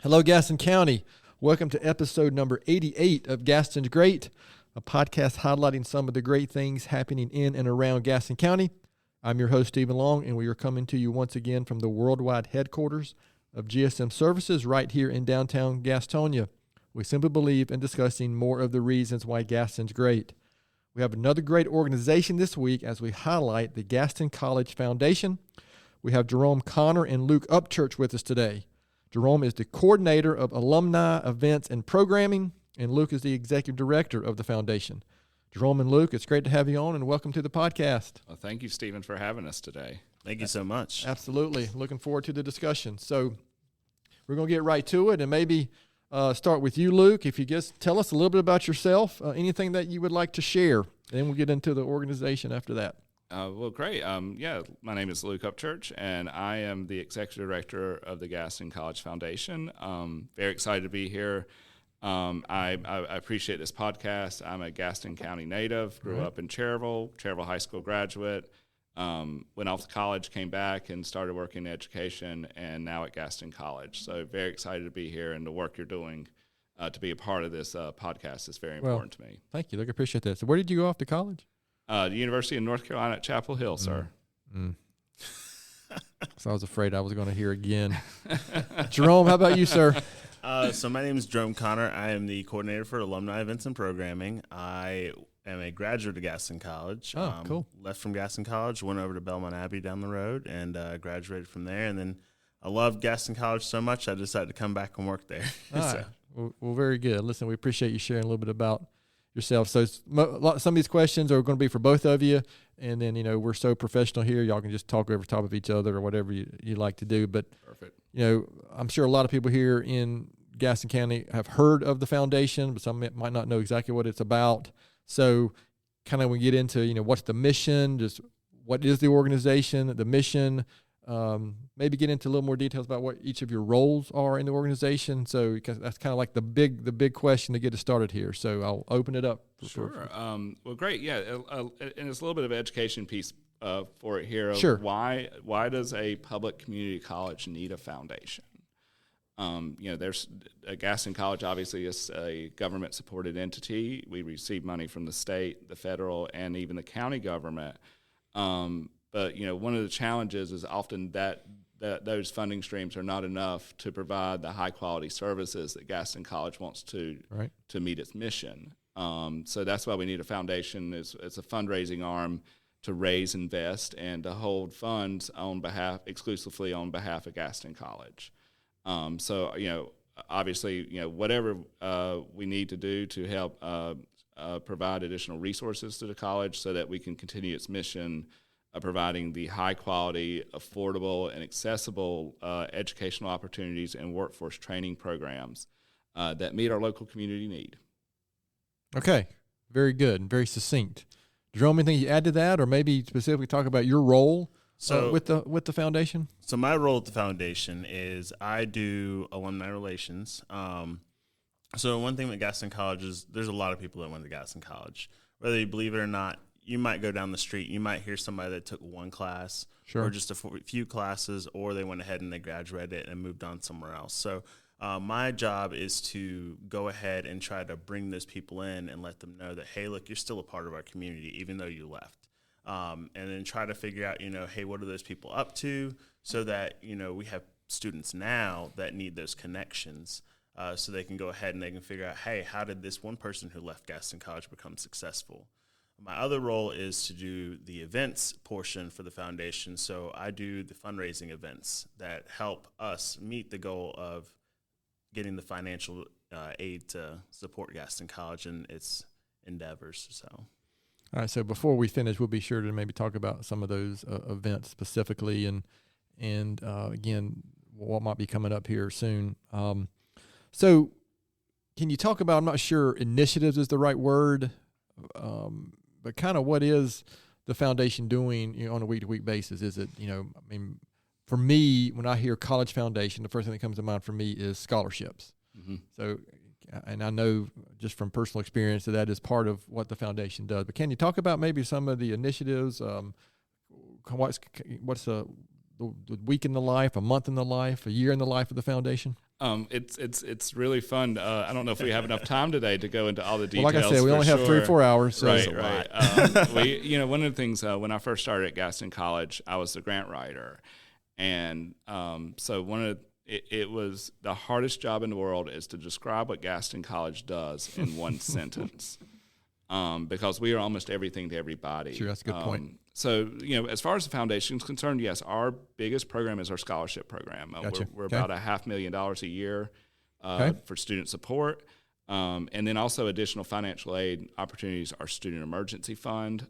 Hello, Gaston County. Welcome to episode number 88 of Gaston's Great, a podcast highlighting some of the great things happening in and around Gaston County. I'm your host, Stephen Long, and we are coming to you once again from the worldwide headquarters of GSM Services right here in downtown Gastonia. We simply believe in discussing more of the reasons why Gaston's great. We have another great organization this week as we highlight the Gaston College Foundation. We have Jerome Connor and Luke Upchurch with us today. Jerome is the coordinator of Alumni events and programming, and Luke is the executive director of the foundation. Jerome and Luke, it's great to have you on, and welcome to the podcast. Well, thank you, Stephen, for having us today. Thank you so much. Absolutely. Looking forward to the discussion. So we're going to get right to it, and maybe start with you, Luke. If you just tell us a little bit about yourself, anything that you would like to share, and then we'll get into the organization after that. Well, great. My name is Luke Upchurch, and I am the executive director of the Gaston College Foundation. Very excited to be here. I appreciate this podcast. I'm a Gaston County native, grew up in Cherryville High School graduate, went off to college, came back, and started working in education, and now at Gaston College. So very excited to be here, and the work you're doing to be a part of this podcast is very important to me. Thank you, Luke. I appreciate that. So where did you go off to college? The University of North Carolina at Chapel Hill, sir. So I was afraid I was going to hear again. Jerome, how about you, sir? So my name is Jerome Connor. I am the coordinator for Alumni events and programming. I am a graduate of Gaston College. Oh, cool. Left from Gaston College, went over to Belmont Abbey down the road, and graduated from there. And then I loved Gaston College so much, I decided to come back and work there. All right. Well, very good. Listen, we appreciate you sharing a little bit about yourself. So some of these questions are going to be for both of you, and then we're so professional here, y'all can just talk over top of each other or whatever you like to do. But perfect. I'm sure a lot of people here in Gaston County have heard of the foundation, but some might not know exactly what it's about. So kind of when we get into what's the mission, just what is the organization, the mission. Maybe get into a little more details about what each of your roles are in the organization. So because that's kind of like the big question to get us started here. So I'll open it up. Sure. Well, great. Yeah, and it's a little bit of an education piece for it here. Sure. Why does a public community college need a foundation? There's Gaston College obviously is a government-supported entity. We receive money from the state, the federal, and even the county government. But one of the challenges is often that those funding streams are not enough to provide the high quality services that Gaston College wants to meet its mission. So that's why we need a foundation. It's a fundraising arm to raise, invest, and to hold funds exclusively on behalf of Gaston College. Obviously, whatever we need to do to help provide additional resources to the college so that we can continue its mission of providing the high-quality, affordable, and accessible educational opportunities and workforce training programs that meet our local community need. Okay, very good and very succinct. Jerome, anything you add to that, or maybe specifically talk about your role with the foundation? So my role at the foundation is I do alumni relations. So one thing with Gaston College is there's a lot of people that went to Gaston College. Whether you believe it or not, you might go down the street, you might hear somebody that took one class or just a few classes, or they went ahead and they graduated and moved on somewhere else. So my job is to go ahead and try to bring those people in and let them know that, hey, look, you're still a part of our community, even though you left. And then try to figure out, hey, what are those people up to, so that, we have students now that need those connections so they can go ahead and they can figure out, hey, how did this one person who left Gaston College become successful? My other role is to do the events portion for the foundation. So I do the fundraising events that help us meet the goal of getting the financial aid to support Gaston College and its endeavors. So, all right. So before we finish, we'll be sure to maybe talk about some of those events specifically, and again, what might be coming up here soon. So, can you talk about? I'm not sure initiatives is the right word. But kind of what is the foundation doing on a week-to-week basis? Is it, for me, when I hear College Foundation, the first thing that comes to mind for me is scholarships. Mm-hmm. So, and I know just from personal experience that is part of what the foundation does. But can you talk about maybe some of the initiatives? What's the week in the life, a month in the life, a year in the life of the foundation? It's really fun. I don't know if we have enough time today to go into all the details. Well, like I said, we only have 3 or 4 hours. So Right. One of the things when I first started at Gaston College, I was the grant writer, and so it was the hardest job in the world is to describe what Gaston College does in one sentence, because we are almost everything to everybody. Sure, that's a good point. So, as far as the foundation is concerned, yes, our biggest program is our scholarship program. Gotcha. We're Okay. about $500,000 a year for student support. And then also additional financial aid opportunities, our student emergency fund.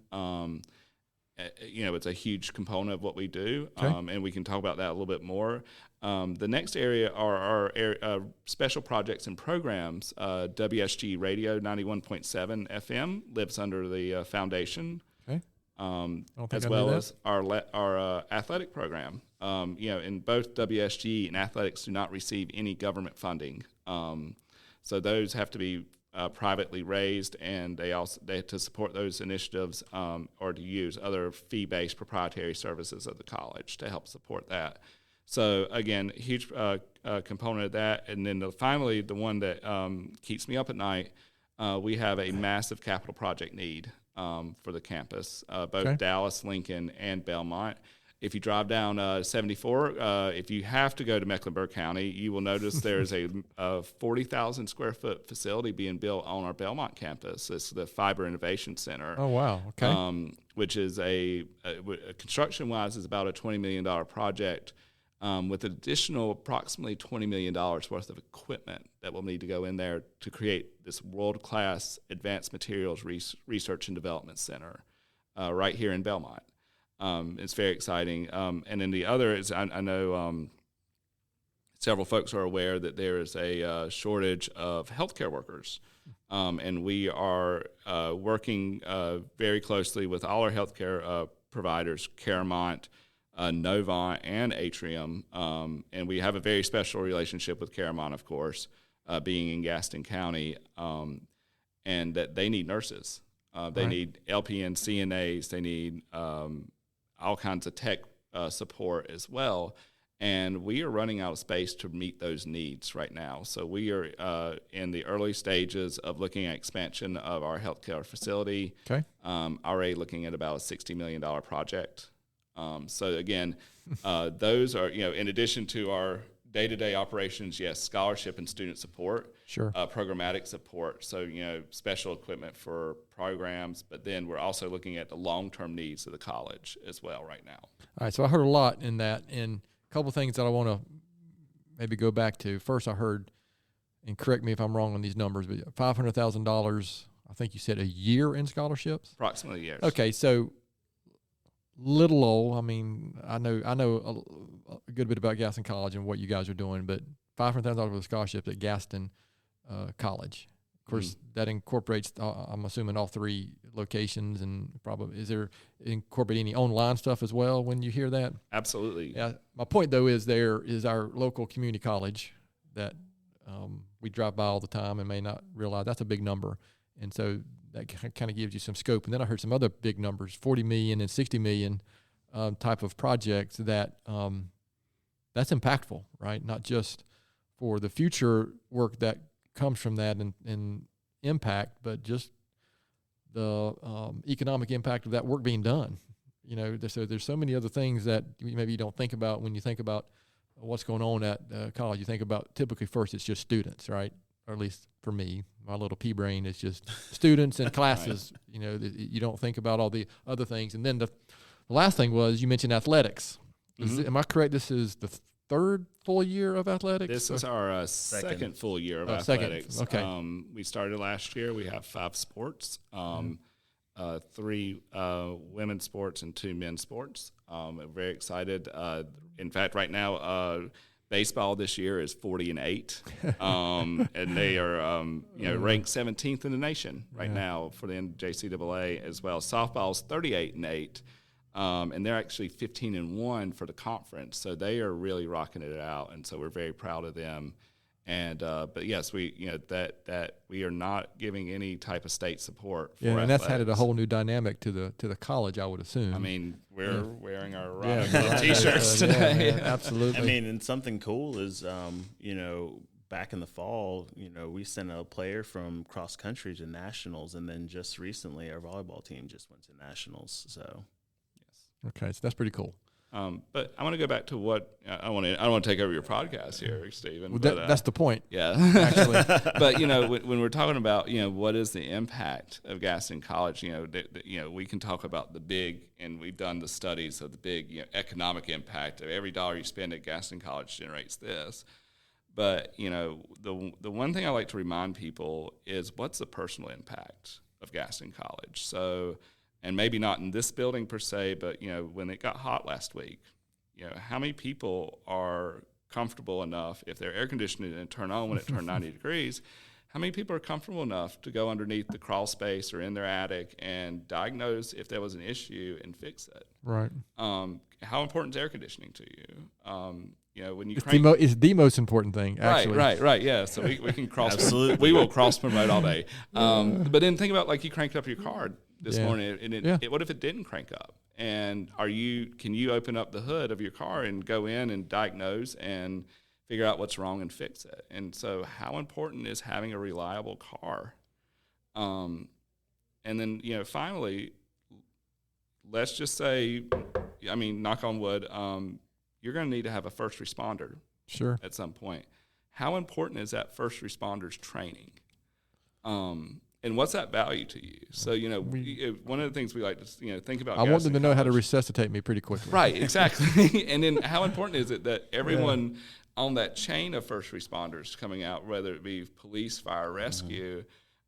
It's a huge component of what we do, and we can talk about that a little bit more. The next area are our special projects and programs. WSG Radio 91.7 FM lives under the foundation. As well as our athletic program. In both WSG and athletics do not receive any government funding. So those have to be privately raised, and they to support those initiatives or to use other fee-based proprietary services of the college to help support that. So again, huge component of that. And then finally, the one that keeps me up at night, we have a massive capital project need for the campus, both Dallas, Lincoln, and Belmont. If you drive down 74, if you have to go to Mecklenburg County, you will notice there's a 40,000 square foot facility being built on our Belmont campus. It's the Fiber Innovation Center. Oh, wow. Okay. Which is construction-wise is about a $20 million project with an additional approximately $20 million worth of equipment that will need to go in there to create this world-class advanced materials research and development center right here in Belmont. It's very exciting. And then the other is I know several folks are aware that there is a shortage of healthcare workers. And we are working very closely with all our healthcare providers, Caramont, Novant, and Atrium. And we have a very special relationship with Caramont, of course, being in Gaston County, and that they need nurses. They need LPN, CNAs. They need all kinds of tech support as well. And we are running out of space to meet those needs right now. So we are in the early stages of looking at expansion of our healthcare facility. Okay. Already looking at about a $60 million project. So again, those are, in addition to our day-to-day operations, yes, scholarship and student support, sure, programmatic support, so, special equipment for programs, but then we're also looking at the long-term needs of the college as well right now. All right, so I heard a lot in that, and a couple of things that I want to maybe go back to. First, I heard, and correct me if I'm wrong on these numbers, but $500,000, I think you said a year in scholarships? Approximately, yes. Okay, so little old. I mean, I know a good bit about Gaston College and what you guys are doing, but $500,000 for a scholarship at Gaston College. Of course, that incorporates, I'm assuming, all 3 locations, and probably is there incorporate any online stuff as well when you hear that? Absolutely. Yeah. My point though is there is our local community college that we drive by all the time and may not realize that's a big number, and so that kind of gives you some scope. And then I heard some other big numbers, 40 million and 60 million type of projects that that's impactful, right? Not just for the future work that comes from that and impact, but just the economic impact of that work being done. So there's so many other things that maybe you don't think about when you think about what's going on at college. You think about typically first it's just students, right? Or at least for me, my little pea brain is just students and classes. Right. You don't think about all the other things. And then the last thing was you mentioned athletics. Am I correct? This is the 3rd full year of athletics? This is our second full year of athletics. Second. Okay. We started last year. We have 5 sports, 3 women's sports and 2 men's sports. We're very excited. In fact, right now, baseball this year is 40-8, and they are ranked 17th in the nation right now for the NJCAA as well. Softball's 38-8, and they're actually 15-1 for the conference. So they are really rocking it out, and so we're very proud of them. And but yes, that we are not giving any type of state support for Yeah, and athletics. that's added a whole new dynamic to the college, I would assume. I mean, we're wearing our Yeah, Rhino Club right. T-shirts Yeah, today. man, absolutely. I mean, and something cool is, back in the fall, we sent a player from cross country to nationals, and then just recently our volleyball team just went to nationals. So, Okay, so that's pretty cool. But I want to go back to what I don't want to take over your podcast here, Stephen. Well, but, that's the point. yeah, Actually. But when we're talking about what is the impact of Gaston College, we can talk about the big, and we've done the studies of the big economic impact of every dollar you spend at Gaston College generates this. But the one thing I like to remind people is what's the personal impact of Gaston College. So. And maybe not in this building per se, but when it got hot last week, how many people are comfortable enough if their air conditioning didn't turn on when it turned 90 degrees? How many people are comfortable enough to go underneath the crawl space or in their attic and diagnose if there was an issue and fix it? Right. How important is air conditioning to you? When you It's the most important thing, actually. Right. Yeah. So we can cross. Absolutely. We will cross promote all day. But then think about you cranked up your car this morning, and what if it didn't crank up? And can you open up the hood of your car and go in and diagnose and figure out what's wrong and fix it? And so how important is having a reliable car? And then, finally, let's just say, knock on wood, you're going to need to have a first responder Sure. at some point. How important is that first responders training? And what's that value to you? So, one of the things we like to, think about. I want them to know how to College. resuscitate me pretty quickly. Right, exactly. And then how important is it that everyone on that chain of first responders coming out, whether it be police, fire, rescue,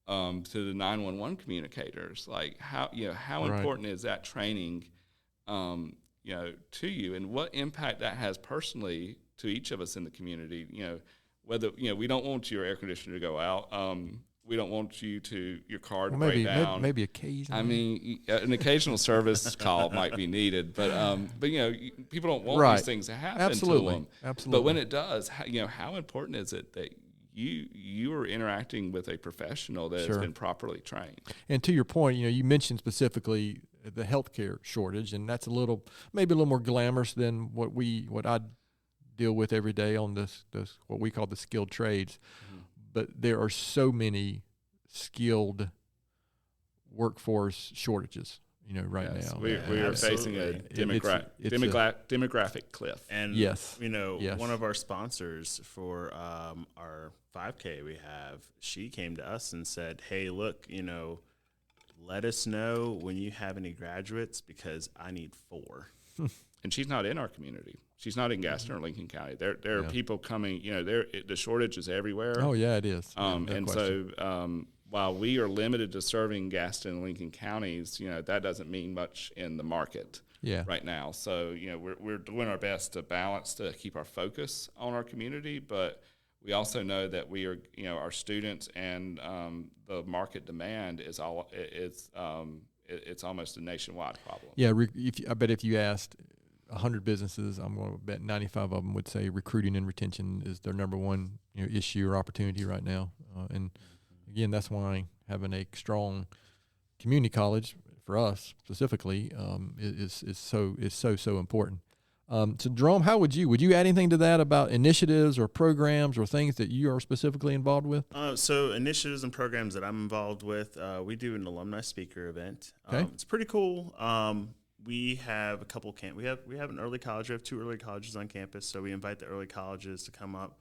to the 911 communicators, how important is that training, to you, and what impact that has personally to each of us in the community? Whether, we don't want your air conditioner to go out. We don't want your car to break down. Maybe occasionally. An occasional service call might be needed, but people don't want these things to happen to them. Absolutely. But when it does, how important is it that you are interacting with a professional that has been properly trained? And to your point, you mentioned specifically the healthcare shortage, and that's maybe a little more glamorous than what I deal with every day on this what we call the skilled trades. Mm-hmm. But there are so many skilled workforce shortages, right now. We are facing a demographic cliff. And, yes. One of our sponsors for our 5K we have, she came to us and said, hey, look, let us know when you have any graduates because I need 4. And she's not in our community. She's not in Gaston or Lincoln County. There are people coming. The shortage is everywhere. Oh yeah, it is. So while we are limited to serving Gaston and Lincoln counties, that doesn't mean much in the market right now. So we're doing our best to balance to keep our focus on our community, but we also know that we are our students and the market demand is it's almost a nationwide problem. Yeah, I bet if you asked 100 businesses, I'm going to bet 95 of them would say recruiting and retention is their number one issue or opportunity right now. And again, that's why having a strong community college for us specifically is so important. So Jerome, how would you add anything to that about initiatives or programs or things that you are specifically involved with? So initiatives and programs that I'm involved with, we do an alumni speaker event. Okay. It's pretty cool. We have a couple we have an early college. We have 2 early colleges on campus, so we invite the early colleges to come up.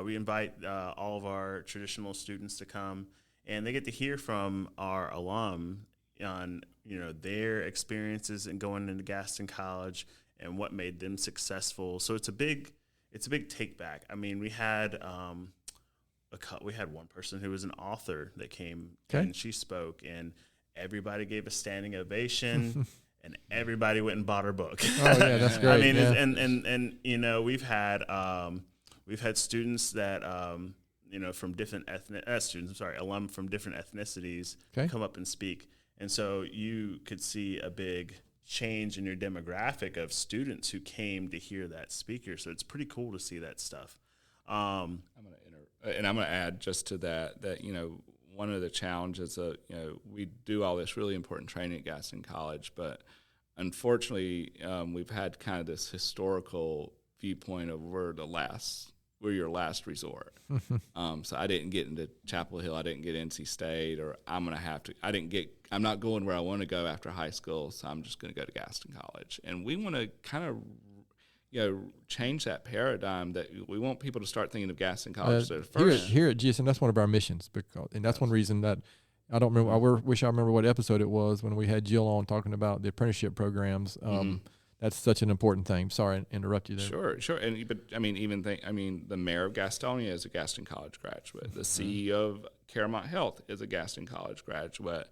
We invite all of our traditional students to come, and they get to hear from our alum on their experiences in going into Gaston College and what made them successful. So it's a big take back. I mean, we had one person who was an author that came and she spoke, and everybody gave a standing ovation. And everybody went and bought her book. Oh yeah, that's great. I mean, and we've had students that from different alum from different ethnicities come up and speak, and so you could see a big change in your demographic of students who came to hear that speaker. So it's pretty cool to see that stuff. I'm going to and I'm going to add just to that, one of the challenges, we do all this really important training at Gaston College, but unfortunately, we've had kind of this historical viewpoint of we're your last resort. So I didn't get into Chapel Hill, I didn't get NC State, or I'm not going where I want to go after high school, so I'm just going to go to Gaston College. And we want to kind of change that paradigm, that we want people to start thinking of Gaston College first. Here at GSM, that's one of our missions, and that's one reason that I don't remember. I wish I remember what episode it was when we had Jill on talking about the apprenticeship programs. That's such an important thing. Sorry to interrupt you there. Sure. The mayor of Gastonia is a Gaston College graduate. The CEO of Caramount Health is a Gaston College graduate.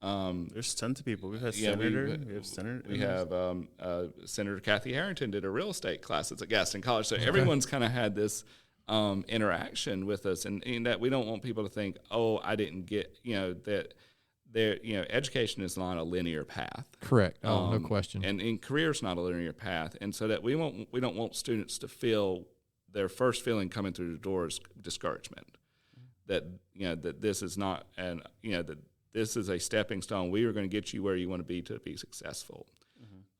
There's tons of people. We have Senator Kathy Harrington did a real estate class at Gaston College. So everyone's kind of had this interaction with us, and that we don't want people to think, oh, I didn't get, that education is not a linear path. Correct. No question. And career's not a linear path. And so that we don't want students to feel their first feeling coming through the door is discouragement. That this is not, and that this is a stepping stone. We are going to get you where you want to be successful.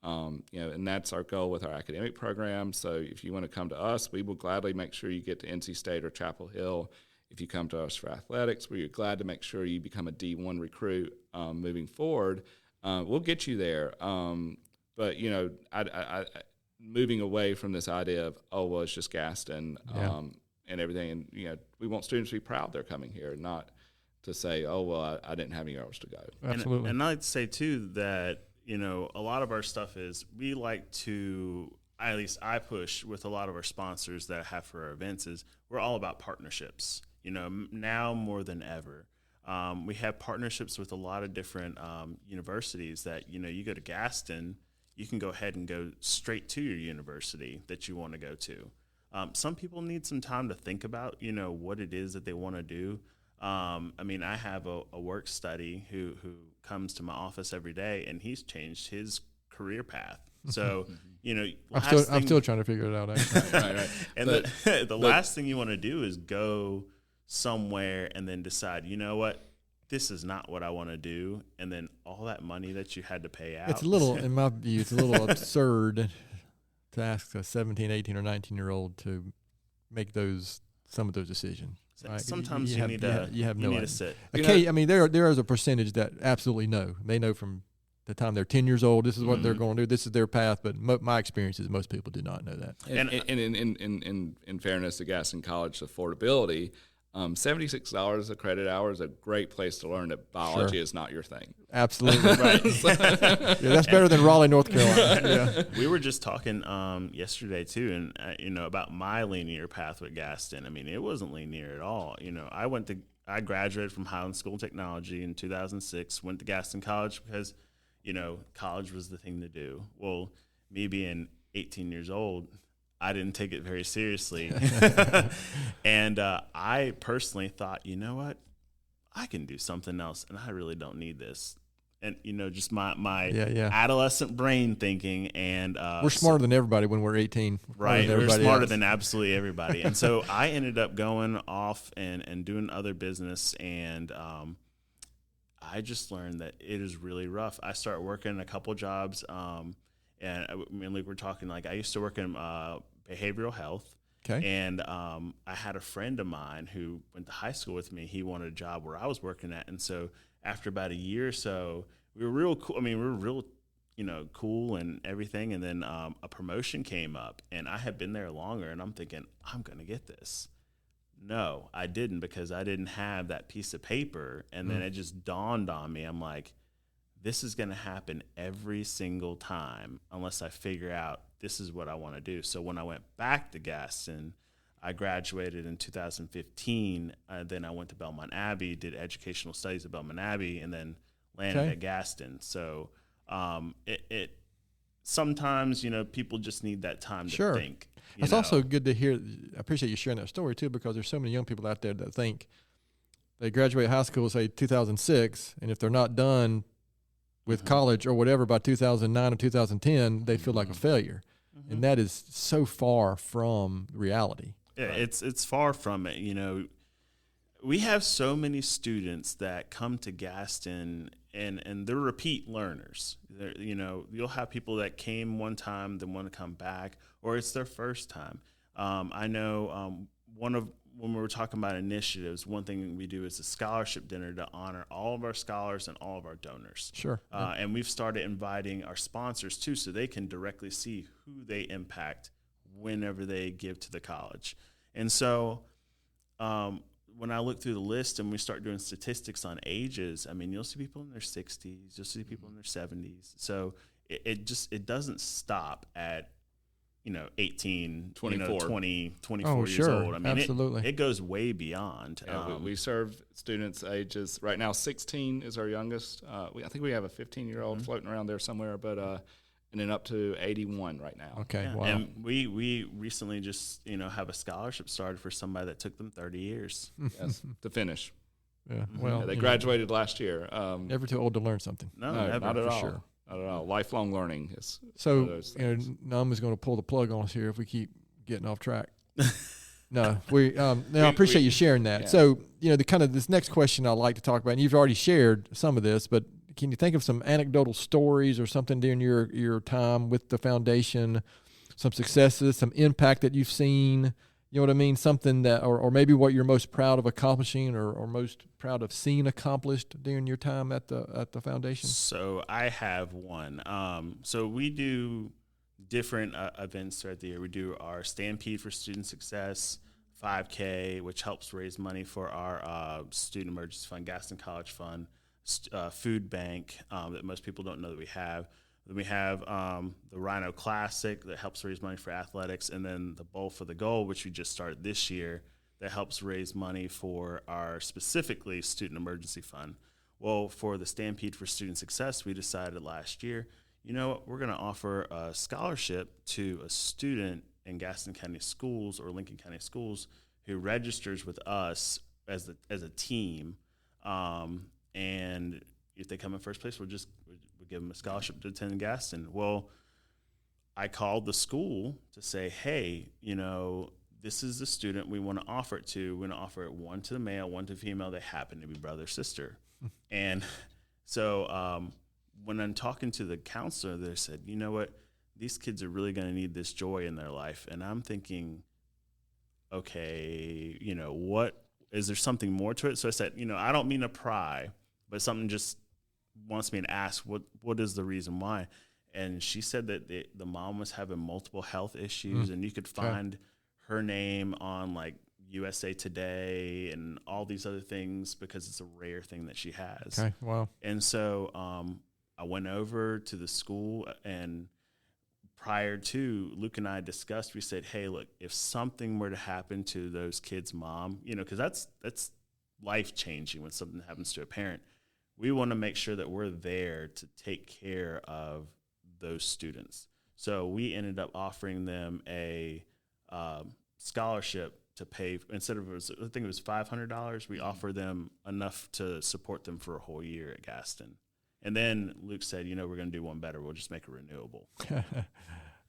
And that's our goal with our academic program. So if you want to come to us, we will gladly make sure you get to NC State or Chapel Hill. If you come to us for athletics, we're glad to make sure you become a D1 recruit moving forward. We'll get you there. But I moving away from this idea of, oh, well, it's just Gaston and everything. And, we want students to be proud they're coming here, not to say, oh, well, I didn't have any hours to go. Absolutely. And I'd say, too, that, a lot of our stuff is we like to, at least I push with a lot of our sponsors that I have for our events, is we're all about partnerships, now more than ever. We have partnerships with a lot of different universities that, you go to Gaston, you can go ahead and go straight to your university that you want to go to. Some people need some time to think about, what it is that they want to do. I have a work study who comes to my office every day, and he's changed his career path. So, I'm still trying to figure it out. Right. And the last thing you want to do is go somewhere and then decide, what, this is not what I want to do. And then all that money that you had to pay out. It's a little, in my view, it's a little absurd to ask a 17, 18, or 19-year-old to make some of those decisions. Right? Sometimes you need to sit. Okay, there is a percentage that absolutely know. They know from the time they're 10 years old, this is what they're going to do. This is their path. But my experience is most people do not know that. And in fairness to Gaston College affordability, $76 a credit hour is a great place to learn that biology is not your thing. Absolutely. Right. That's better than Raleigh, North Carolina. Yeah. We were just talking yesterday, too, and about my linear path with Gaston. It wasn't linear at all. I graduated from Highland School of Technology in 2006, went to Gaston College because, college was the thing to do. Well, me being 18 years old, I didn't take it very seriously. And I personally thought, you know what? I can do something else, and I really don't need this. And, just my adolescent brain thinking. And we're smarter than everybody when we're 18. Right. We're smarter than absolutely everybody. And so I ended up going off and doing other business, and I just learned that it is really rough. I started working a couple jobs, and Luke, we're talking, I used to work in behavioral health. Okay. And I had a friend of mine who went to high school with me. He wanted a job where I was working at. And so after about a year or so, we were real cool. We were real, cool and everything. And then a promotion came up, and I had been there longer, and I'm thinking, I'm going to get this. No, I didn't, because I didn't have that piece of paper. And then it just dawned on me. I'm like, this is going to happen every single time unless I figure out this is what I want to do. So when I went back to Gaston, I graduated in 2015. Then I went to Belmont Abbey, did educational studies at Belmont Abbey, and then landed at Gaston. So it sometimes, people just need that time to think. It's also good to hear. I appreciate you sharing that story, too, because there's so many young people out there that think they graduate high school, say 2006, and if they're not done with college or whatever by 2009 or 2010, they feel like a failure. And that is so far from reality. Yeah, it's far from it. We have so many students that come to Gaston and they're repeat learners. You'll have people that came one time, then want to come back, or it's their first time. I know when we were talking about initiatives, one thing we do is a scholarship dinner to honor all of our scholars and all of our donors. Sure. And we've started inviting our sponsors too, so they can directly see who they impact whenever they give to the college. And so when I look through the list and we start doing statistics on ages, I mean, you'll see people in their 60s, you'll see people in their 70s. So it doesn't stop at 18, 24, 20, 24 years old. I mean, absolutely. It goes way beyond. We serve students ages, right now 16 is our youngest. I think we have a 15-year-old floating around there somewhere, but and then up to 81 right now. Okay, Yeah. wow. And we recently just, have a scholarship started for somebody that took them 30 years. Yes, to finish. Yeah, well, They graduated last year. Never too old to learn something. No, not at for all. sure. Not at all. Lifelong learning is So, one of those things. Num is going to pull the plug on us here if we keep getting off track. No, I appreciate you sharing that. Yeah. So, this next question I'd like to talk about, and you've already shared some of this, but can you think of some anecdotal stories or something during your time with the foundation, some successes, some impact that you've seen? You know what I mean? Something that, or maybe what you're most proud of accomplishing or most proud of seeing accomplished during your time at the foundation? So I have one. So we do different events throughout the year. We do our Stampede for Student Success, 5K, which helps raise money for our Student Emergency Fund, Gaston College Fund, food bank that most people don't know that we have. Then we have the Rhino Classic that helps raise money for athletics, and then the Bowl for the Goal, which we just started this year, that helps raise money for our specifically Student Emergency Fund. Well, for the Stampede for Student Success, we decided last year, you know what, we're going to offer a scholarship to a student in Gaston County Schools or Lincoln County Schools who registers with us as a team, and if they come in first place, we'll give them a scholarship to attend Gaston. Well, I called the school to say, hey, this is the student we want to offer it to. We're going to offer it one to the male, one to the female. They happen to be brother, sister. And so when I'm talking to the counselor, they said, you know what, these kids are really going to need this joy in their life. And I'm thinking, okay, what, is there something more to it? So I said, I don't mean to pry, but something just wants me to ask, what is the reason why? And she said that the mom was having multiple health issues, and you could find her name on like USA Today and all these other things because it's a rare thing that she has. Okay, wow. And so I went over to the school, and prior to, Luke and I discussed, we said, hey, look, if something were to happen to those kids' mom, because that's life-changing when something happens to a parent. We want to make sure that we're there to take care of those students. So we ended up offering them a scholarship to pay. Instead of, I think it was $500, we offered them enough to support them for a whole year at Gaston. And then Luke said, we're going to do one better. We'll just make it renewable.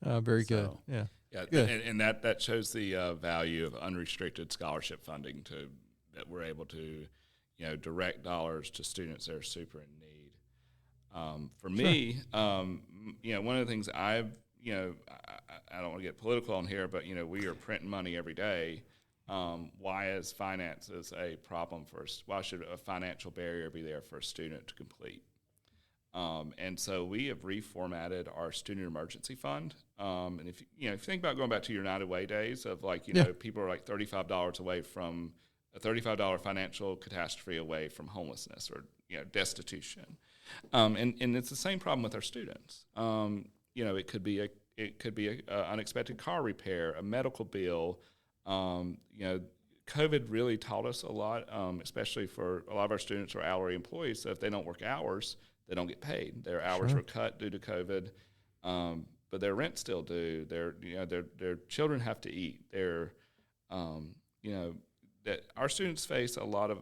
Very good. Yeah. Yeah, good. And that shows the value of unrestricted scholarship funding that we're able to direct dollars to students that are super in need. For me, one of the things I don't want to get political on here, but we are printing money every day. Why is finances a problem for us? Why should a financial barrier be there for a student to complete? And so we have reformatted our Student Emergency Fund. And if you think about going back to your United Way days of people are like $35 away from a $35 financial catastrophe away from homelessness or destitution, and it's the same problem with our students. It could be a unexpected car repair, a medical bill. COVID really taught us a lot, especially for a lot of our students are hourly employees. So if they don't work hours, they don't get paid. Their hours were cut due to COVID, but their rent's still due. Their children have to eat. That our students face a lot of,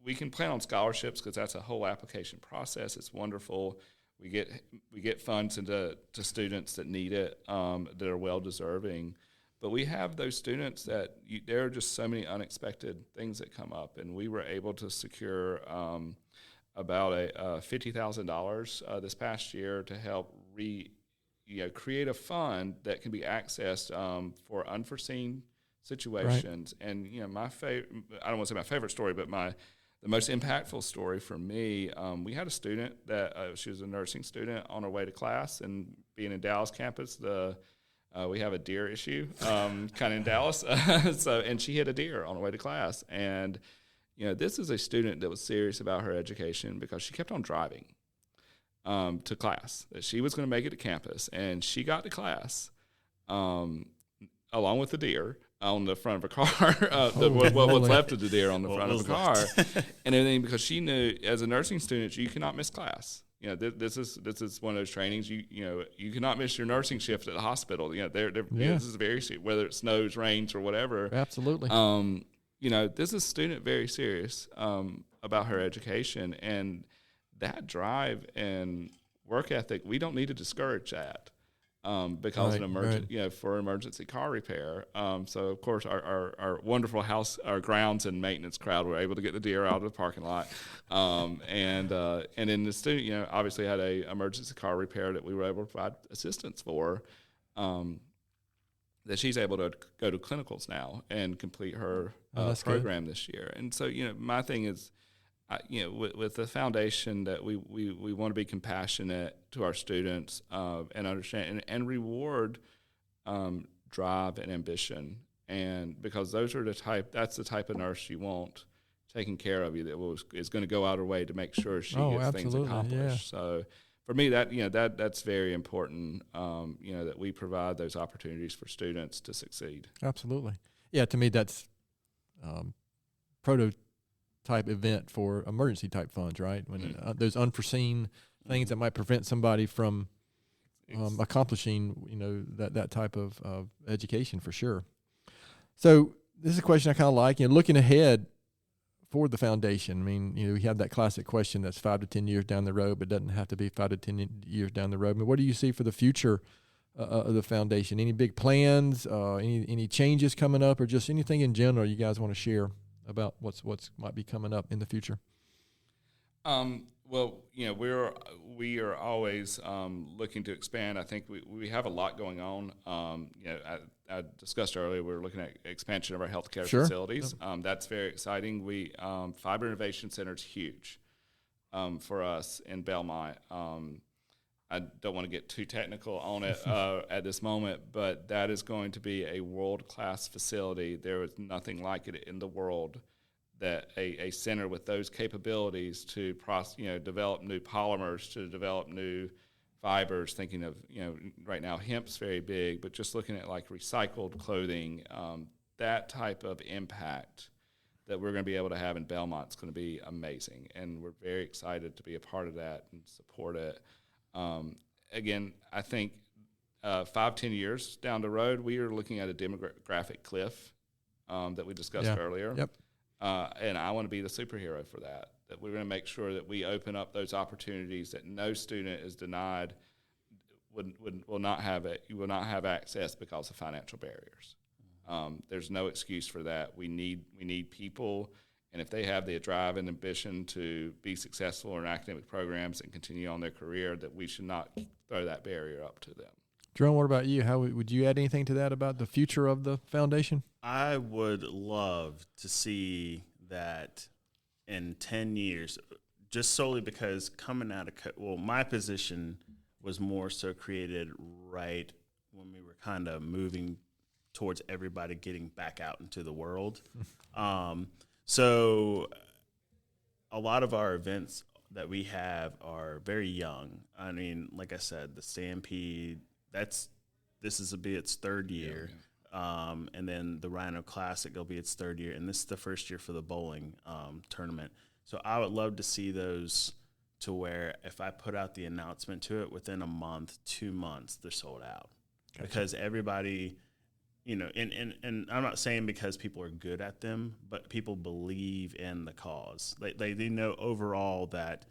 we can plan on scholarships because that's a whole application process. It's wonderful. We get funds into students that need it, that are well deserving. But we have those students that there are just so many unexpected things that come up, and we were able to secure about $50,000 this past year to help create a fund that can be accessed for unforeseen situations. Right. And my favorite, I don't want to say my favorite story, but the most impactful story for me, we had a student that she was a nursing student on her way to class, and being in Dallas campus, we have a deer issue kind of in Dallas. And she hit a deer on her way to class. And, this is a student that was serious about her education because she kept on driving to class. She was going to make it to campus. And she got to class along with the deer on the front of her car, what was left of the deer on the front of the car, and everything, because she knew as a nursing student, you cannot miss class. This is one of those trainings. You cannot miss your nursing shift at the hospital. This is very serious, whether it snows, rains, or whatever. Absolutely. This is a student very serious about her education, and that drive and work ethic, we don't need to discourage that because for emergency car repair. So of course our wonderful our grounds and maintenance crowd were able to get the deer out of the parking lot, and then the student obviously had a emergency car repair that we were able to provide assistance for. That she's able to go to clinicals now and complete her program this year. And so my thing is, with the foundation, that we want to be compassionate to our students and understand and reward drive and ambition, and because that's the type of nurse you want taking care of you, that is going to go out her way to make sure she gets things accomplished. Yeah. So for me, that's very important. That we provide those opportunities for students to succeed. Absolutely, yeah. To me, that's prototype event for emergency type funds, right? When those unforeseen things that might prevent somebody from accomplishing, that type of education for sure. So this is a question I kind of like. Looking ahead for the foundation, I mean, we have that classic question that's 5 to 10 years down the road, but it doesn't have to be 5 to 10 years down the road. I mean, what do you see for the future of the foundation? Any big plans, any changes coming up, or just anything in general you guys want to share about what's might be coming up in the future? Well, we are always looking to expand. I think we have a lot going on. I discussed earlier, we're looking at expansion of our healthcare facilities. That's very exciting. Fiber Innovation Center is huge for us in Belmont. I don't want to get too technical on it at this moment, but that is going to be a world-class facility. There is nothing like it in the world, that a center with those capabilities to develop new polymers, to develop new fibers, thinking of, right now hemp's very big, but just looking at like recycled clothing, that type of impact that we're going to be able to have in Belmont is going to be amazing. And we're very excited to be a part of that and support it. Again, I think 5-10 years down the road, we are looking at a demographic cliff that we discussed earlier. Yep. And I want to be the superhero for that we're going to make sure that we open up those opportunities that no student is denied, will not have it. You will not have access because of financial barriers. There's no excuse for that. We need people, and if they have the drive and ambition to be successful in academic programs and continue on their career, that we should not throw that barrier up to them. Jerome, what about you? How would you add anything to that about the future of the foundation? I would love to see that in 10 years, just solely because coming out of my position was more so created right when we were kind of moving towards everybody getting back out into the world. So a lot of our events that we have are very young. I mean, like I said, the Stampede, this will be its third year. And then the Rhino Classic will be its third year. And this is the first year for the bowling tournament. So I would love to see those to where if I put out the announcement to it, within a month, 2 months, they're sold out. Gotcha. Because everybody, and I'm not saying because people are good at them, but people believe in the cause. They know overall that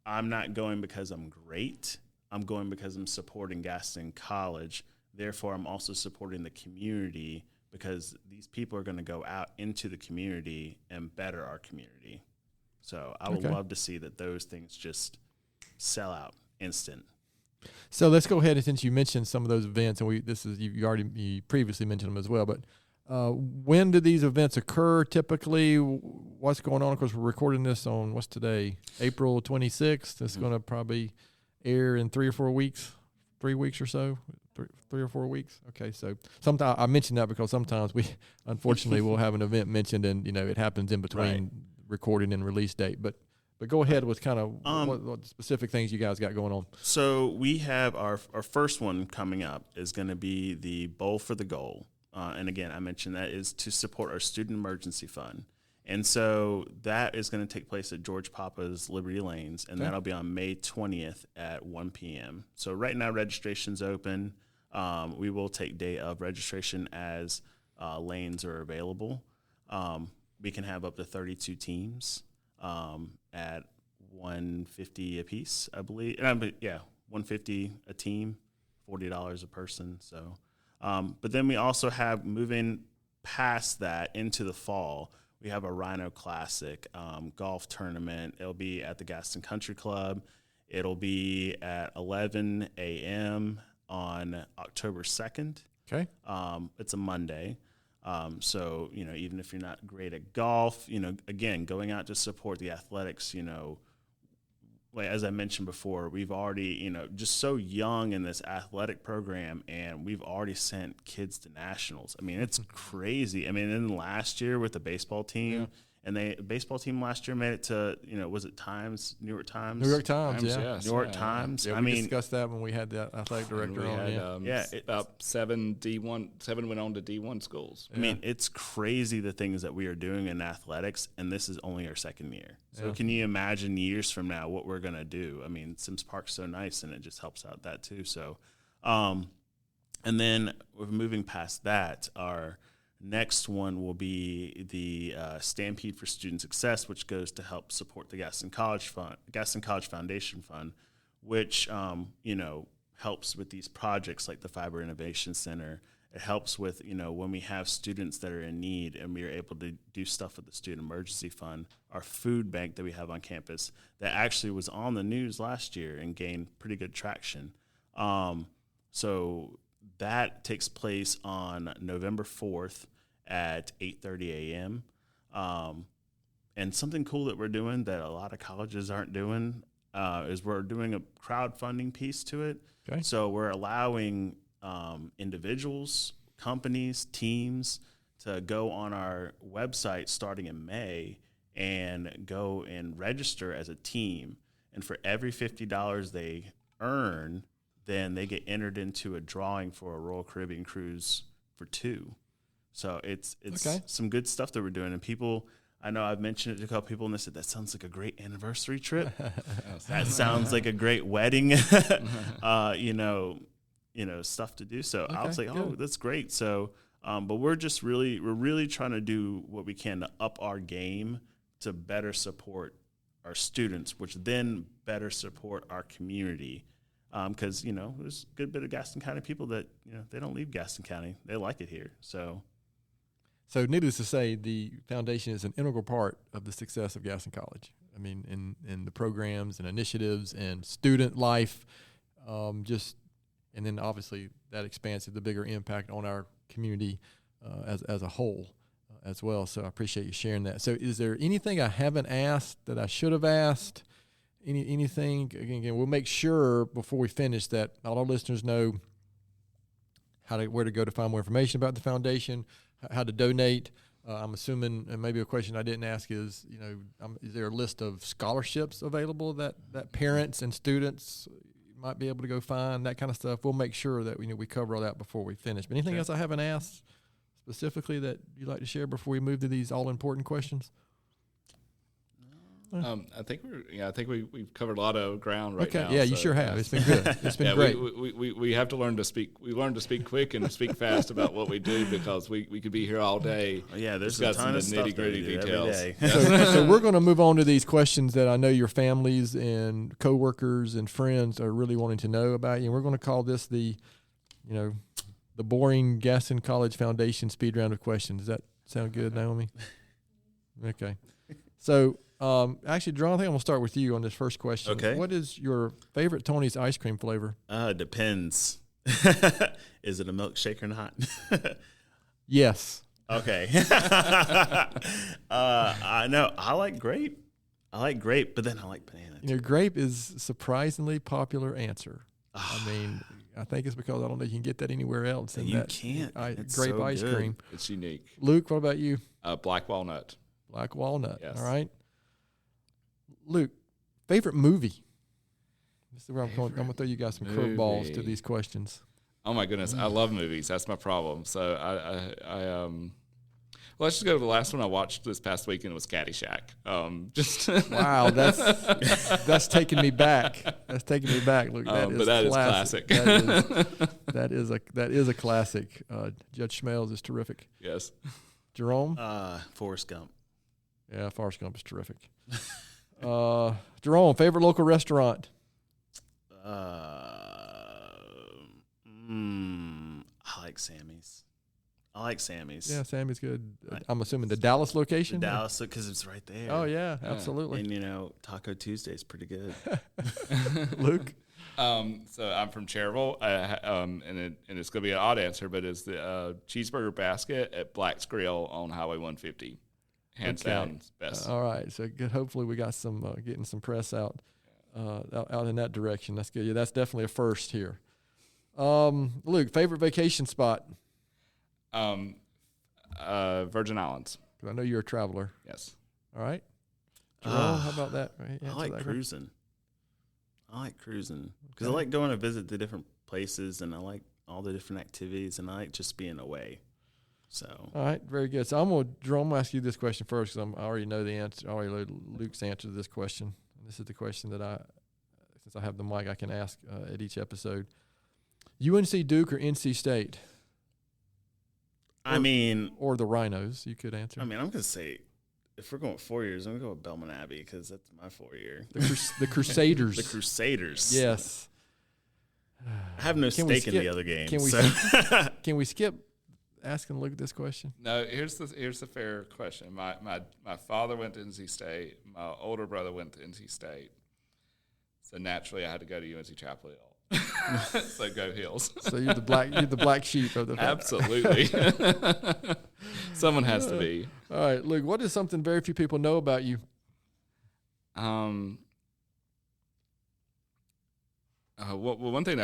I'm not going because I'm great. I'm going because I'm supporting Gaston College Therefore, I'm also supporting the community because these people are going to go out into the community and better our community. So I would love to see that those things just sell out instant. So let's go ahead, and since you mentioned some of those events, and you previously mentioned them as well, but when do these events occur typically? What's going on? Of course, we're recording this on, what's today? April 26th. It's going to probably air in 3 or 4 weeks, 3 weeks or so, 3 or 4 weeks. Okay, so sometimes I mention that because sometimes we, unfortunately, will have an event mentioned, and it happens in between recording and release date. But go ahead with kind of what specific things you guys got going on. So we have our first one coming up is going to be the Bowl for the Goal. And again, I mentioned that is to support our Student Emergency Fund. And so that is going to take place at George Papa's Liberty Lanes, and that'll be on May 20th at 1 p.m. So right now, registration's open. We will take day of registration as lanes are available. We can have up to 32 teams at $150 a piece, I believe. $150 a team, $40 a person. So, but then we also have, moving past that into the fall, we have a Rhino Classic golf tournament. It'll be at the Gaston Country Club. It'll be at 11 a.m. on October 2nd. Okay. It's a Monday. So, even if you're not great at golf, again, going out to support the athletics, like as I mentioned before, we've already, just so young in this athletic program, and we've already sent kids to nationals. I mean, it's crazy. I mean, then last year with the baseball team, and the baseball team last year made it to, was it Times, New York Times? New York Times, yeah. Yes, New York Times. Yeah, we discussed that when we had the athletic director on. About 7 went on to D1 schools. I mean, it's crazy the things that we are doing in athletics, and this is only our second year. So can you imagine years from now what we're going to do? I mean, Sims Park's so nice, and it just helps out that too. So, and then we're moving past that, our next one will be the Stampede for Student Success, which goes to help support the Gaston College Foundation Fund, which helps with these projects like the Fiber Innovation Center. It helps with when we have students that are in need, and we are able to do stuff with the Student Emergency Fund. Our food bank that we have on campus that actually was on the news last year and gained pretty good traction. So that takes place on November 4th at 8:30 a.m. And something cool that we're doing that a lot of colleges aren't doing is we're doing a crowdfunding piece to it. Okay. So we're allowing individuals, companies, teams to go on our website starting in May and go and register as a team. And for every $50 they earn, then they get entered into a drawing for a Royal Caribbean cruise for 2. So it's some good stuff that we're doing. And people, I know I've mentioned it to a couple people, and they said, that sounds like a great anniversary trip. That sounds like a great wedding, stuff to do. So I was like, oh, that's great. So, but we're really trying to do what we can to up our game to better support our students, which then better support our community. Because, there's a good bit of Gaston County people that, they don't leave Gaston County. They like it here. So needless to say, the foundation is an integral part of the success of Gaston College. I mean, in the programs and initiatives and student life, and then obviously that expands to the bigger impact on our community as a whole as well. So I appreciate you sharing that. So is there anything I haven't asked that I should have asked? Anything, again, we'll make sure before we finish that all our listeners know where to go to find more information about the foundation, how to donate. I'm assuming, and maybe a question I didn't ask is, is there a list of scholarships available that parents and students might be able to go find, that kind of stuff? We'll make sure that we cover all that before we finish. But anything else I haven't asked specifically that you'd like to share before we move to these all-important questions? I think we've covered a lot of ground now. Okay, yeah, you sure have. It's been good. It's been great. We have to learn to speak. We learn to speak quick and speak fast about what we do, because we could be here all day. Yeah, there's a ton of nitty-gritty details. So we're going to move on to these questions that I know your families and coworkers and friends are really wanting to know about you. And we're going to call this the the boring Gaston College Foundation speed round of questions. Does that sound good, Naomi? Okay. So, actually, Jerome, I think I'm going to start with you on this first question. Okay. What is your favorite Tony's ice cream flavor? Depends. Is it a milkshake or not? Yes. Okay. I know. I like grape. But then I like banana. You know, grape is a surprisingly popular answer. I mean, I think it's because I don't know you can get that anywhere else. And You can't. It's grape so ice good. cream. It's unique. Luke, what about you? Black walnut. Black walnut. Yes. All right. Luke, favorite movie? This is where I'm going to throw you guys some curveballs to Movie. these questions. Oh my goodness, I love movies. That's my problem. So well, let's just go to the last one I watched this past weekend. It was Caddyshack. Wow, that's taking me back. That's taking me back. Look, that is classic. That is a classic. Judge Schmelz is terrific. Yes. Jerome? Forrest Gump. Yeah, Forrest Gump is terrific. Jerome, favorite local restaurant? I like Sammy's. Yeah, Sammy's good. I'm assuming the Dallas location? Dallas, because it's right there. Oh, yeah, absolutely. And, Taco Tuesday is pretty good. Luke? So I'm from Cherville, and it's going to be an odd answer, but it's the cheeseburger basket at Black's Grill on Highway 150. Hands down, best. All right, so good. Hopefully we got some getting some press out in that direction. That's good. Yeah, that's definitely a first here. Luke, favorite vacation spot? Virgin Islands. 'Cause I know you're a traveler. Yes. All right. Jerome, how about that? Right, I like cruising. Because I like going to visit the different places, and I like all the different activities, and I like just being away. So. All right, very good. So I'm gonna ask you this question first because I already know the answer. I already know Luke's answer to this question. This is the question that since I have the mic, I can ask at each episode. UNC Duke or NC State? I mean, or the Rhinos, you could answer. I mean, I'm gonna say, if we're going 4 years, I'm gonna go with Belmont Abbey because that's my 4 year. The Crusaders. The Crusaders. Yes. I have no stake in the other game. Can we skip asking Luke this question? No, here's the fair question. My father went to NC State. My older brother went to NC State. So naturally, I had to go to UNC Chapel Hill. So go Hills. So you're the black sheep of the family. Absolutely. Someone has to be. All right, Luke. What is something very few people know about you? Well, one thing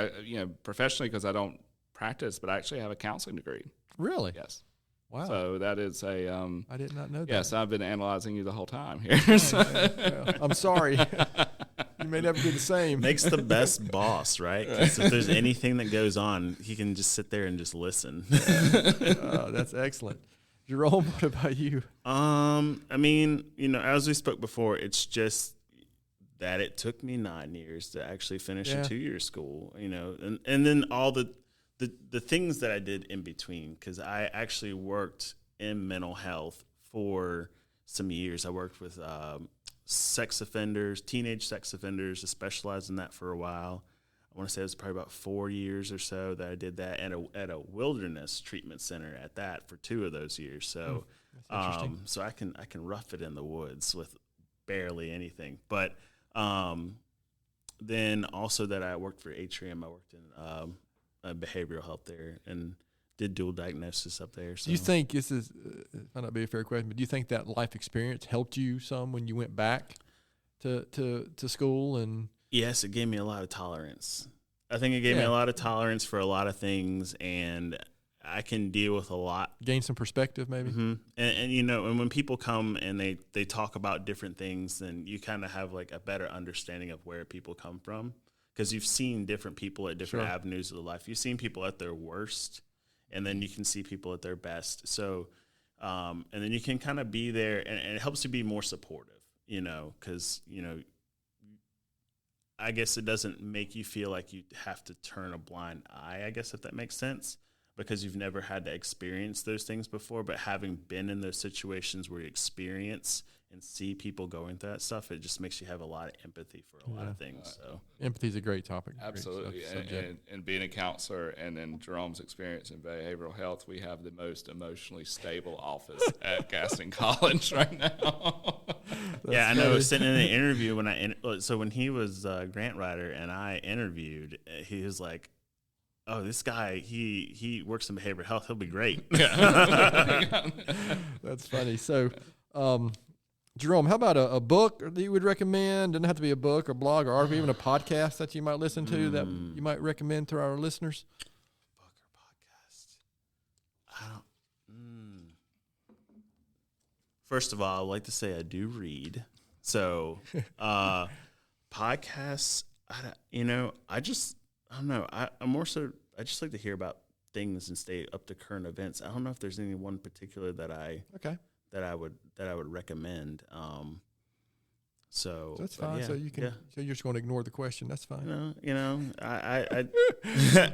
professionally, because I don't practice, but I actually have a counseling degree. Really? Yes. Wow. So that is a. I did not know that. Yes, I've been analyzing you the whole time here. So. Well, I'm sorry. You may never be the same. Makes the best boss, right? 'Cause if there's anything that goes on, he can just sit there and just listen. That's excellent. Jerome, what about you? I mean, as we spoke before, it's just that it took me 9 years to actually finish a 2-year school, and then all the things that I did in between, because I actually worked in mental health for some years. I worked with sex offenders, teenage sex offenders. I specialized in that for a while. I want to say it was probably about 4 years or so that I did that at a wilderness treatment center at that for 2 of those years. So, so I can rough it in the woods with barely anything. But then also that I worked for Atrium. I worked in behavioral health there and did dual diagnosis up there. So. Do you think this is might not be a fair question, but do you think that life experience helped you some when you went back to school? And yes, it gave me a lot of tolerance. I think it gave me a lot of tolerance for a lot of things, and I can deal with a lot. Gain some perspective, maybe. Mm-hmm. And when people come and they talk about different things, then you kind of have like a better understanding of where people come from, because you've seen different people at different avenues of life. You've seen people at their worst, and then you can see people at their best. So, and then you can kind of be there, and it helps you be more supportive, because, I guess it doesn't make you feel like you have to turn a blind eye, I guess, if that makes sense. because you've never had to experience those things before. But having been in those situations where you experience and see people going through that stuff, it just makes you have a lot of empathy for a lot of things. So empathy is a great topic. Absolutely. Great and being a counselor and then Jerome's experience in behavioral health, we have the most emotionally stable office at Gaston College right now. Yeah, I know. I was sitting in an interview when he was a grant writer and I interviewed, he was like, "Oh, this guy, he works in behavioral health. He'll be great." That's funny. So, Jerome, how about a book that you would recommend? Doesn't have to be a book or blog or even a podcast that you might listen to that you might recommend to our listeners. Book or podcast? I don't. First of all, I'd like to say I do read. So, podcasts, I don't know. I'm more so, I just like to hear about things and stay up to current events. I don't know if there's any one particular that I would recommend. So that's fine. Yeah, so so you're just going to ignore the question. That's fine. I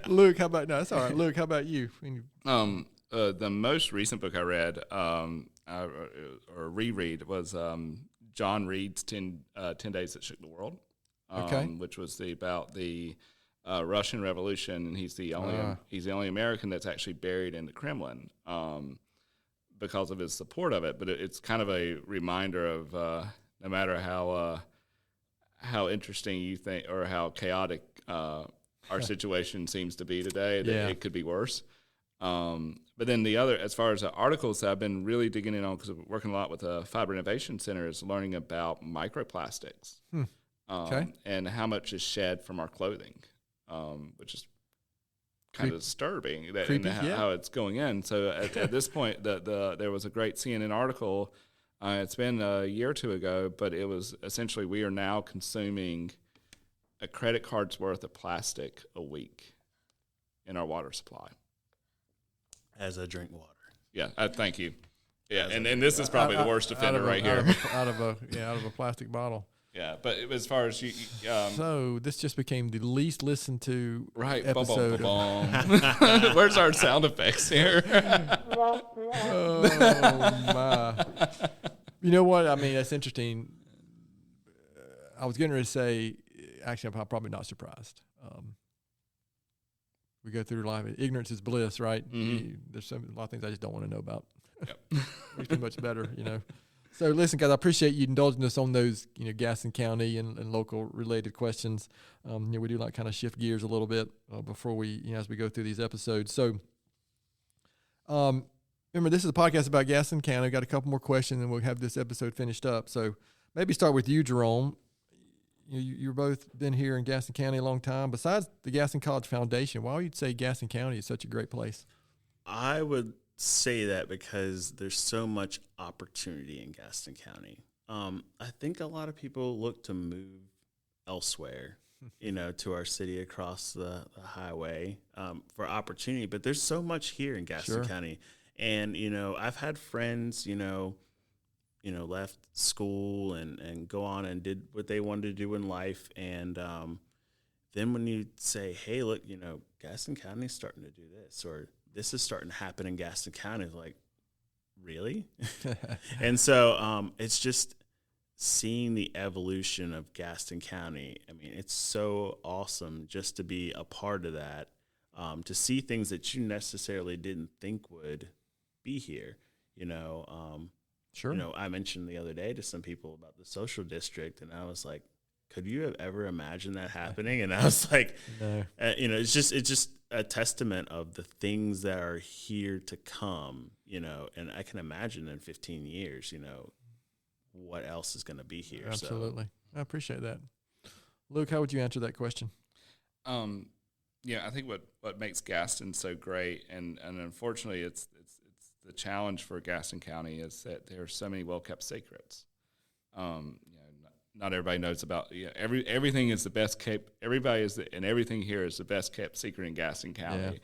Luke, how about, no, that's all right. Luke, how about you? The most recent book I read, or reread, was John Reed's 10 Days That Shook the World, which was about the Russian Revolution, and he's the only American that's actually buried in the Kremlin because of his support of it. But it's kind of a reminder of no matter how interesting you think or how chaotic our situation seems to be today, that it could be worse. But then as far as the articles that I've been really digging in on, because I'm working a lot with the Fiber Innovation Center, is learning about microplastics and how much is shed from our clothing, which is kind of disturbing how it's going in. So at this point, there was a great CNN article. It's been a year or two ago, but it was essentially we are now consuming a credit card's worth of plastic a week in our water supply. As I drink water. Yeah, thank you. Yeah, and this is probably the worst offender right here. Out of a plastic bottle. Yeah, but as far as you so this just became the least listened to episode. Where's our sound effects here? Oh my! You know what? I mean, that's interesting. I was getting ready to say, actually, I'm probably not surprised. We go through life. Ignorance is bliss, right? Mm-hmm. There's a lot of things I just don't want to know about. Yep. Makes me much better, So listen, guys, I appreciate you indulging us on those, Gaston County and local related questions. We do like kind of shift gears a little bit before we, as we go through these episodes. So, remember, this is a podcast about Gaston County. We've got a couple more questions, and we'll have this episode finished up. So maybe start with you, Jerome. You're both been here in Gaston County a long time. Besides the Gaston College Foundation, why would you say Gaston County is such a great place? I would say that because there's so much opportunity in Gaston County. I think a lot of people look to move elsewhere, to our city across the highway for opportunity. But there's so much here in Gaston County. And, I've had friends, left school and go on and did what they wanted to do in life. And then when you say, hey, look, Gaston County's starting to do this, or this is starting to happen in Gaston County, like, really? And so it's just seeing the evolution of Gaston County. I mean, it's so awesome just to be a part of that, to see things that you necessarily didn't think would be here, Sure. I mentioned the other day to some people about the social district, and I was like, could you have ever imagined that happening? And I was like, no. It's just a testament of the things that are here to come, and I can imagine in 15 years, what else is going to be here. Absolutely. So. I appreciate that. Luke, how would you answer that question? I think what makes Gaston so great, and unfortunately it's the challenge for Gaston County, is that there are so many well-kept secrets. Not everybody knows about. Everything is the best kept. And everything here is the best kept secret in Gaston County,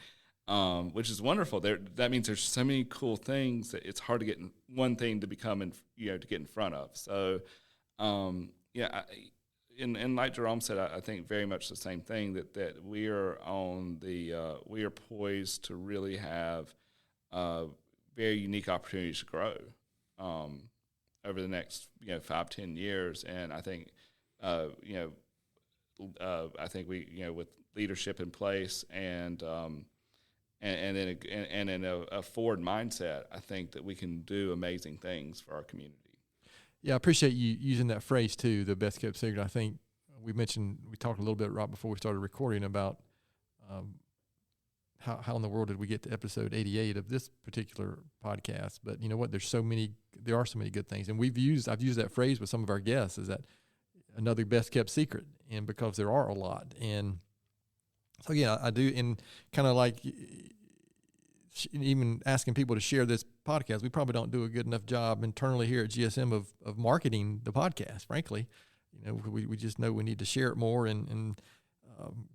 which is wonderful. That means there's so many cool things that it's hard to get one thing to become to get in front of. So, and like Jerome said, I think very much the same thing, that we are we are poised to really have very unique opportunities to grow over the next 5-10 years. And I think I think we with leadership in place and in a forward mindset, I think that we can do amazing things for our community. Yeah, I appreciate you using that phrase too, the best kept secret. I think we talked a little bit right before we started recording about how in the world did we get to episode 88 of this particular podcast. But you know what? There are so many good things. And I've used that phrase with some of our guests, is that another best kept secret, and because there are a lot. And so again, I do, and kind of like even asking people to share this podcast, we probably don't do a good enough job internally here at GSM of marketing the podcast, frankly. We just know we need to share it more, and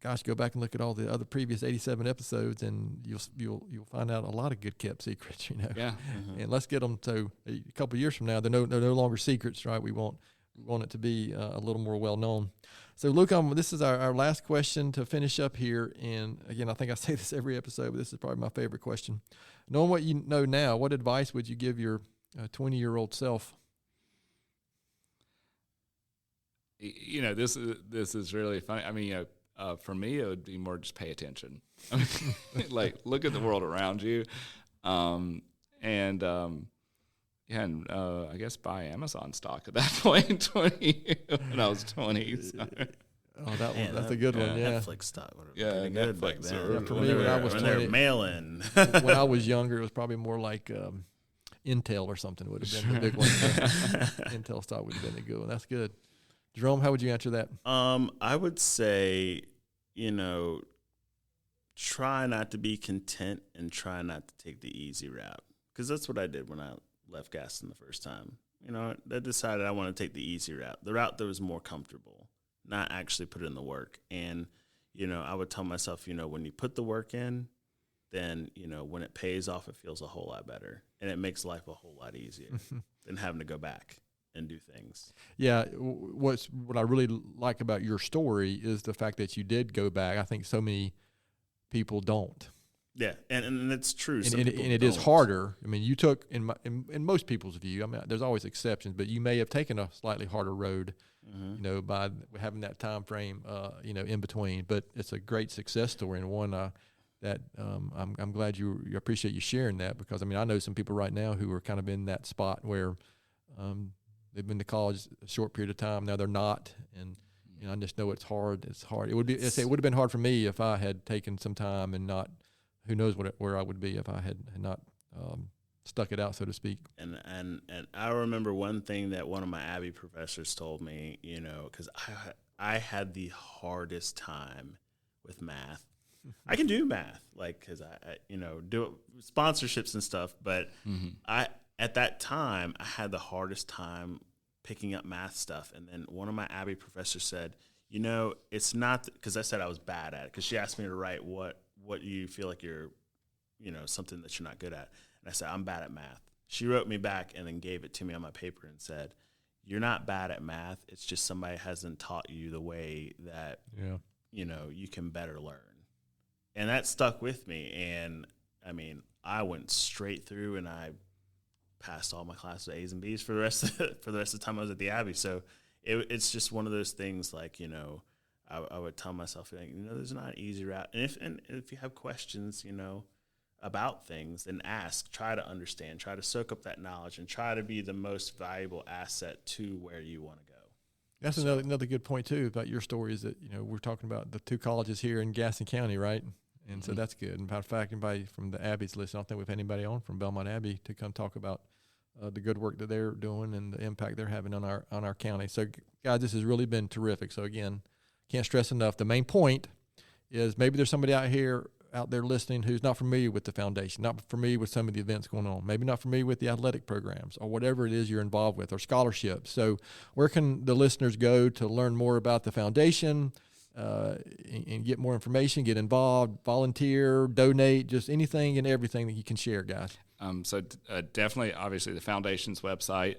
gosh, go back and look at all the other previous 87 episodes, and you'll find out a lot of good kept secrets, Yeah. Mm-hmm. And let's get them so a couple of years from now, they're no longer secrets, right? We want it to be a little more well known. So, Luke, this is our last question to finish up here. And again, I think I say this every episode, but this is probably my favorite question. Knowing what you know now, what advice would you give your 20-year-old self? This is really funny. I mean, for me, it would be more just pay attention. Like, look at the world around you, and I guess buy Amazon stock at that point when I was 20. So. Oh, that's a good one. Yeah, Netflix stock. Yeah, good back Netflix. then. For me, when I was 20, mail-in. when I was younger, it was probably more like Intel or something would have been the big one. Intel stock would have been a good one. That's good. Jerome, how would you answer that? I would say, try not to be content and try not to take the easy route, because that's what I did when I left Gaston the first time. I decided I want to take the easy route, the route that was more comfortable, not actually put in the work. And, I would tell myself, when you put the work in, then, when it pays off, it feels a whole lot better. And it makes life a whole lot easier than having to go back and do things. Yeah, what I really like about your story is the fact that you did go back. I think so many people don't. Yeah, and it's true. And it is harder. I mean, you took, in most people's view, I mean, there's always exceptions, but you may have taken a slightly harder road, by having that time frame, in between. But it's a great success story, and one that I'm glad you appreciate you sharing that, because, I mean, I know some people right now who are kind of in that spot where they've been to college a short period of time, now they're not, and I just know it's hard. It's hard. It would have been hard for me if I had taken some time and not. Who knows where I would be if I had not stuck it out, so to speak. And I remember one thing that one of my Abbey professors told me, because I had the hardest time with math. I can do math, because I do sponsorships and stuff, but at that time I had the hardest time picking up math stuff. And then one of my Abbey professors said, it's not, because I said I was bad at it, because she asked me to write what you feel like you're, something that you're not good at. And I said, I'm bad at math. She wrote me back and then gave it to me on my paper and said, you're not bad at math. It's just somebody hasn't taught you the way that, you can better learn. And that stuck with me. And I mean, I went straight through and I passed all my classes with A's and B's for the rest of the time I was at the Abbey. So it's just one of those things, I would tell myself, there's not an easy route. And if you have questions, about things, then ask, try to understand, try to soak up that knowledge, and try to be the most valuable asset to where you want to go. That's another good point too about your story, is that, we're talking about the two colleges here in Gaston County, right? And so that's good. And matter of fact, anybody from the Abbey's listen, I don't think we've had anybody on from Belmont Abbey to come talk about the good work that they're doing and the impact they're having on our county. So guys, this has really been terrific. So again, can't stress enough. The main point is maybe there's somebody out there listening who's not familiar with the foundation, not familiar with some of the events going on, maybe not familiar with the athletic programs or whatever it is you're involved with, or scholarships. So where can the listeners go to learn more about the foundation and get more information, get involved, volunteer, donate, just anything and everything that you can share, guys? Definitely, obviously, the foundation's website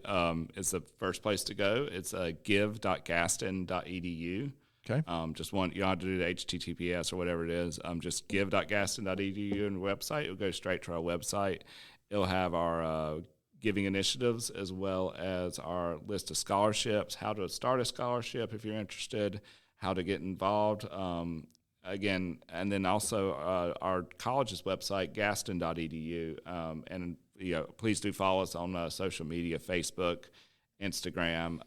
is the first place to go. It's give.gaston.edu. Okay. You don't have to do the HTTPS or whatever it is. Just give.gaston.edu and the website. It'll go straight to our website. It'll have our giving initiatives as well as our list of scholarships, how to start a scholarship if you're interested, how to get involved. Again, and then also our college's website, gaston.edu. And please do follow us on social media, Facebook, Instagram.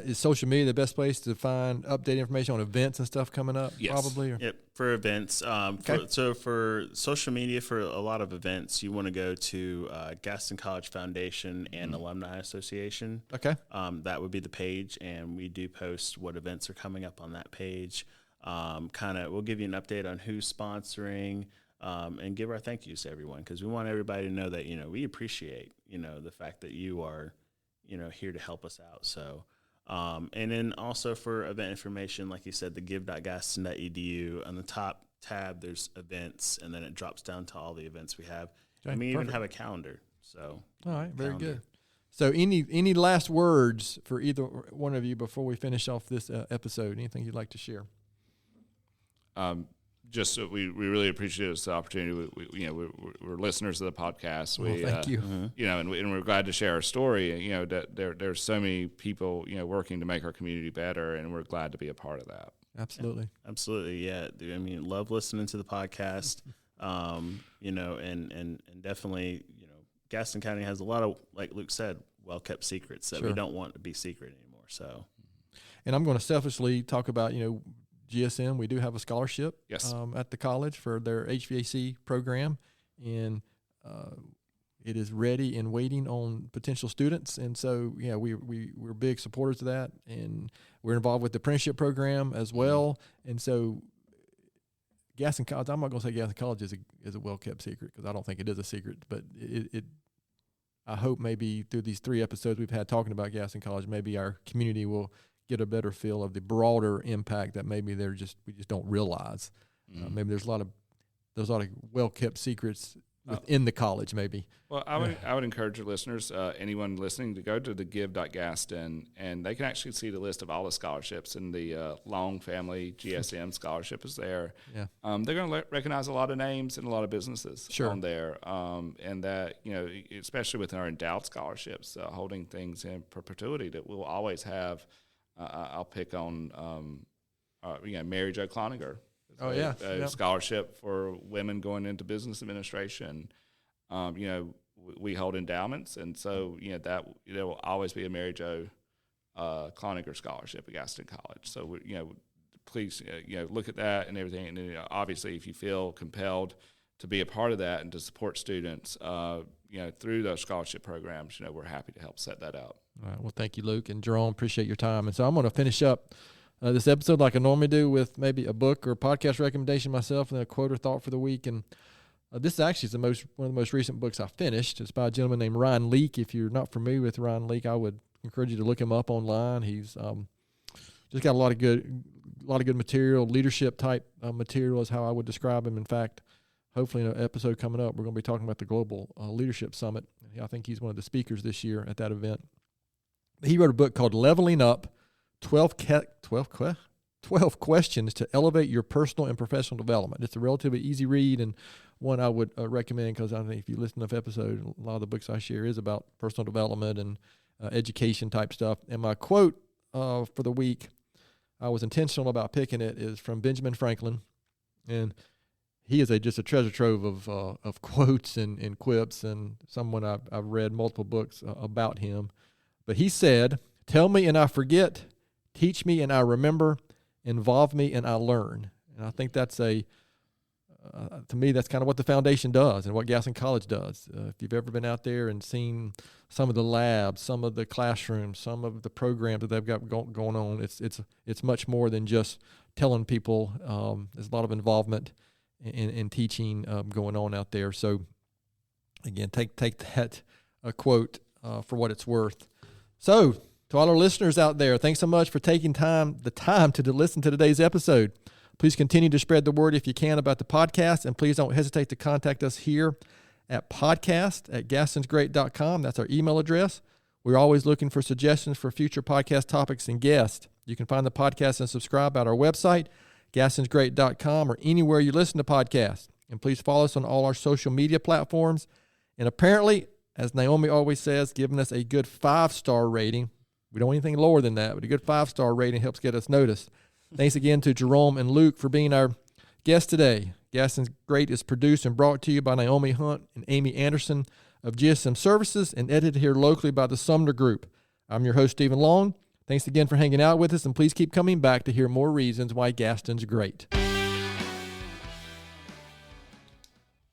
Is social media the best place to find updated information on events and stuff coming up? Yes. Probably. Or? Yep, for events. Okay. For social media, for a lot of events, you want to go to Gaston College Foundation and Alumni Association. Okay. That would be the page, and we do post what events are coming up on that page. We'll give you an update on who's sponsoring, and give our thank yous to everyone, because we want everybody to know that we appreciate the fact that you are here to help us out. So, and then also for event information, like you said, the give.gaston.edu, on the top tab, there's events, and then it drops down to all the events we have. Okay, and we even perfect. have a calendar. So, all right, very calendar. good. So any last words for either one of you before we finish off this episode? Anything you'd like to share? We really appreciate this opportunity. We're listeners of the podcast. Thank you. And we're glad to share our story. That there's so many people working to make our community better, and we're glad to be a part of that. Absolutely. Yeah, absolutely. Yeah. Love listening to the podcast. And definitely, Gaston County has a lot of, like Luke said, well-kept secrets that we don't want to be secret anymore. So, and I'm going to selfishly talk about, GSM. We do have a scholarship at the college for their HVAC program, and it is ready and waiting on potential students. And so, we're big supporters of that, and we're involved with the apprenticeship program as well. And so, Gaston College, I'm not going to say Gaston College is a well-kept secret, because I don't think it is a secret, but I hope maybe through these 3 episodes we've had talking about Gaston College, maybe our community will get a better feel of the broader impact that maybe we just don't realize. Maybe there's a lot of well-kept secrets within the college, maybe. Well, I would encourage your listeners, anyone listening, to go to the give.gaston, and they can actually see the list of all the scholarships, and the Long Family GSM scholarship is there. Yeah. They're going to recognize a lot of names and a lot of businesses on there, and that, especially with our endowed scholarships, holding things in perpetuity, that we'll always have. I'll pick on, Mary Jo Cloninger. A scholarship for women going into business administration. We hold endowments, and so that there will always be a Mary Jo Cloninger scholarship at Gaston College. So please look at that and everything. And obviously, if you feel compelled to be a part of that and to support students, through those scholarship programs, we're happy to help set that up. All right. Well, thank you, Luke and Jerome. Appreciate your time. And so I'm going to finish up this episode like I normally do with maybe a book or a podcast recommendation myself, and then a quote or thought for the week. And this is actually one of the most recent books I finished. It's by a gentleman named Ryan Leake. If you're not familiar with Ryan Leake, I would encourage you to look him up online. He's just got a lot of good material, leadership type material is how I would describe him. In fact, hopefully in an episode coming up, we're going to be talking about the Global Leadership Summit. I think he's one of the speakers this year at that event. He wrote a book called Leveling Up, 12 Questions to Elevate Your Personal and Professional Development. It's a relatively easy read, and one I would recommend, because I think if you listen to enough episodes, a lot of the books I share is about personal development and education type stuff. And my quote for the week, I was intentional about picking it, is from Benjamin Franklin, and he is just a treasure trove of quotes and quips, and someone I've read multiple books about him. But he said, "Tell me and I forget, teach me and I remember, involve me and I learn." And I think that's to me, that's kind of what the foundation does and what Gaston College does. If you've ever been out there and seen some of the labs, some of the classrooms, some of the programs that they've got going on, it's much more than just telling people. There's a lot of involvement in teaching going on out there. So again, take that quote for what it's worth. So to all our listeners out there, thanks so much for taking the time to listen to today's episode. Please continue to spread the word if you can about the podcast, and please don't hesitate to contact us here at podcast@gastonsgreat.com. That's our email address. We're always looking for suggestions for future podcast topics and guests. You can find the podcast and subscribe at our website, gastonsgreat.com, or anywhere you listen to podcasts. And please follow us on all our social media platforms. And apparently, as Naomi always says, giving us a good 5-star rating. We don't want anything lower than that, but a good 5-star rating helps get us noticed. Thanks again to Jerome and Luke for being our guests today. Gaston's Great is produced and brought to you by Naomi Hunt and Amy Anderson of GSM Services and edited here locally by the Sumner Group. I'm your host, Stephen Long. Thanks again for hanging out with us, and please keep coming back to hear more reasons why Gaston's great.